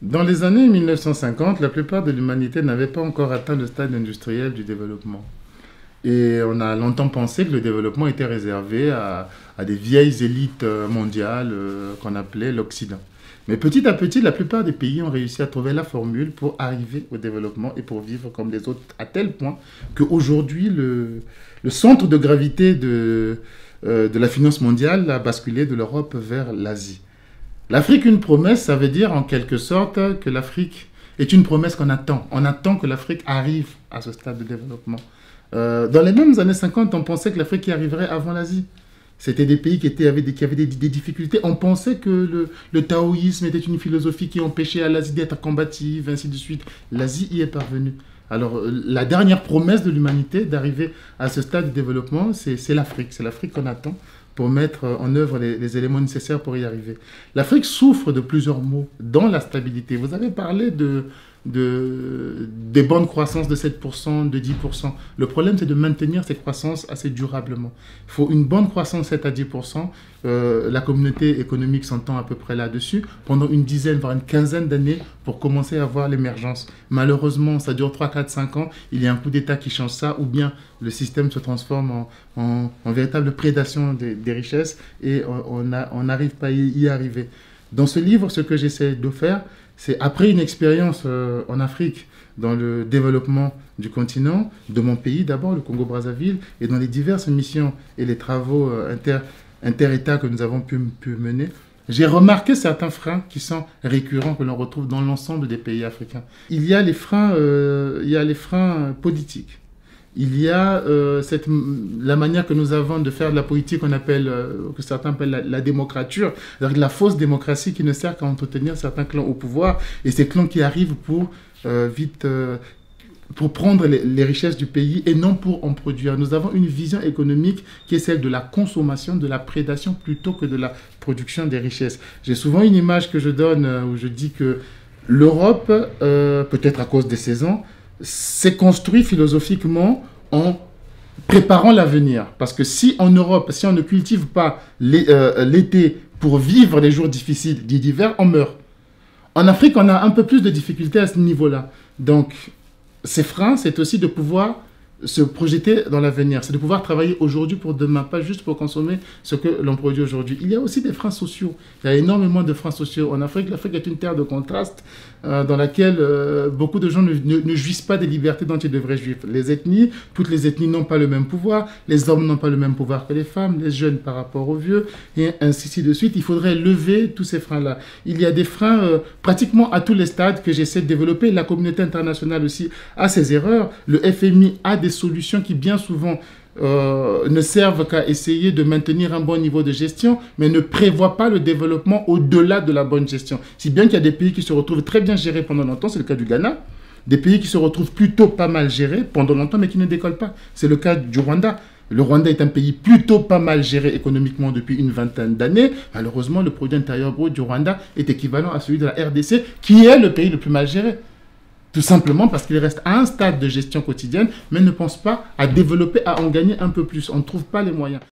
Dans les années 1950, la plupart de l'humanité n'avait pas encore atteint le stade industriel du développement. Et on a longtemps pensé que le développement était réservé à des vieilles élites mondiales qu'on appelait l'Occident. Mais petit à petit, la plupart des pays ont réussi à trouver la formule pour arriver au développement et pour vivre comme les autres, à tel point qu'aujourd'hui, le centre de gravité de la finance mondiale a basculé de l'Europe vers l'Asie. L'Afrique, une promesse, ça veut dire en quelque sorte que l'Afrique est une promesse qu'on attend. On attend que l'Afrique arrive à ce stade de développement. Dans les mêmes années 50, on pensait que l'Afrique y arriverait avant l'Asie. C'était des pays qui avaient des difficultés. On pensait que le taoïsme était une philosophie qui empêchait à l'Asie d'être combative, ainsi de suite. L'Asie y est parvenue. Alors, la dernière promesse de l'humanité d'arriver à ce stade de développement, c'est l'Afrique. C'est l'Afrique qu'on attend pour mettre en œuvre les éléments nécessaires pour y arriver. L'Afrique souffre de plusieurs maux, dont la stabilité. Vous avez parlé des bonnes croissances de 7%, de 10%. Le problème, c'est de maintenir ces croissances assez durablement. Il faut une bonne croissance 7 à 10%. La communauté économique s'entend à peu près là-dessus pendant une dizaine, voire une quinzaine d'années pour commencer à voir l'émergence. Malheureusement, ça dure 3, 4, 5 ans. Il y a un coup d'État qui change ça, ou bien le système se transforme en véritable prédation des richesses et on n'arrive pas à y arriver. Dans ce livre, ce que j'essaie de faire, c'est après une expérience en Afrique, dans le développement du continent, de mon pays d'abord, le Congo-Brazzaville, et dans les diverses missions et les travaux inter-États que nous avons pu mener, j'ai remarqué certains freins qui sont récurrents, que l'on retrouve dans l'ensemble des pays africains. Il y a les freins politiques. Il y a la manière que nous avons de faire de la politique que certains appellent la démocrature, c'est-à-dire la fausse démocratie qui ne sert qu'à entretenir certains clans au pouvoir, et ces clans qui arrivent pour prendre les richesses du pays et non pour en produire. Nous avons une vision économique qui est celle de la consommation, de la prédation, plutôt que de la production des richesses. J'ai souvent une image que je donne où je dis que l'Europe, peut-être à cause des saisons, s'est construit philosophiquement en préparant l'avenir. Parce que si en Europe, si on ne cultive pas l'été pour vivre les jours difficiles d'hiver, on meurt. En Afrique, on a un peu plus de difficultés à ce niveau-là. Donc, ces freins, c'est aussi de pouvoir se projeter dans l'avenir. C'est de pouvoir travailler aujourd'hui pour demain, pas juste pour consommer ce que l'on produit aujourd'hui. Il y a aussi des freins sociaux. Il y a énormément de freins sociaux en Afrique. L'Afrique est une terre de contraste dans laquelle beaucoup de gens ne jouissent pas des libertés dont ils devraient jouir. Les ethnies, toutes les ethnies n'ont pas le même pouvoir. Les hommes n'ont pas le même pouvoir que les femmes, les jeunes par rapport aux vieux, et ainsi de suite. Il faudrait lever tous ces freins-là. Il y a des freins pratiquement à tous les stades que j'essaie de développer. La communauté internationale aussi a ses erreurs. Le FMI a des solutions qui bien souvent ne servent qu'à essayer de maintenir un bon niveau de gestion, mais ne prévoient pas le développement au-delà de la bonne gestion. Si bien qu'il y a des pays qui se retrouvent très bien gérés pendant longtemps, c'est le cas du Ghana, des pays qui se retrouvent plutôt pas mal gérés pendant longtemps, mais qui ne décollent pas. C'est le cas du Rwanda. Le Rwanda est un pays plutôt pas mal géré économiquement depuis une vingtaine d'années. Malheureusement, le produit intérieur brut du Rwanda est équivalent à celui de la RDC, qui est le pays le plus mal géré. Tout simplement parce qu'il reste à un stade de gestion quotidienne, mais ne pense pas à développer, à en gagner un peu plus. On ne trouve pas les moyens.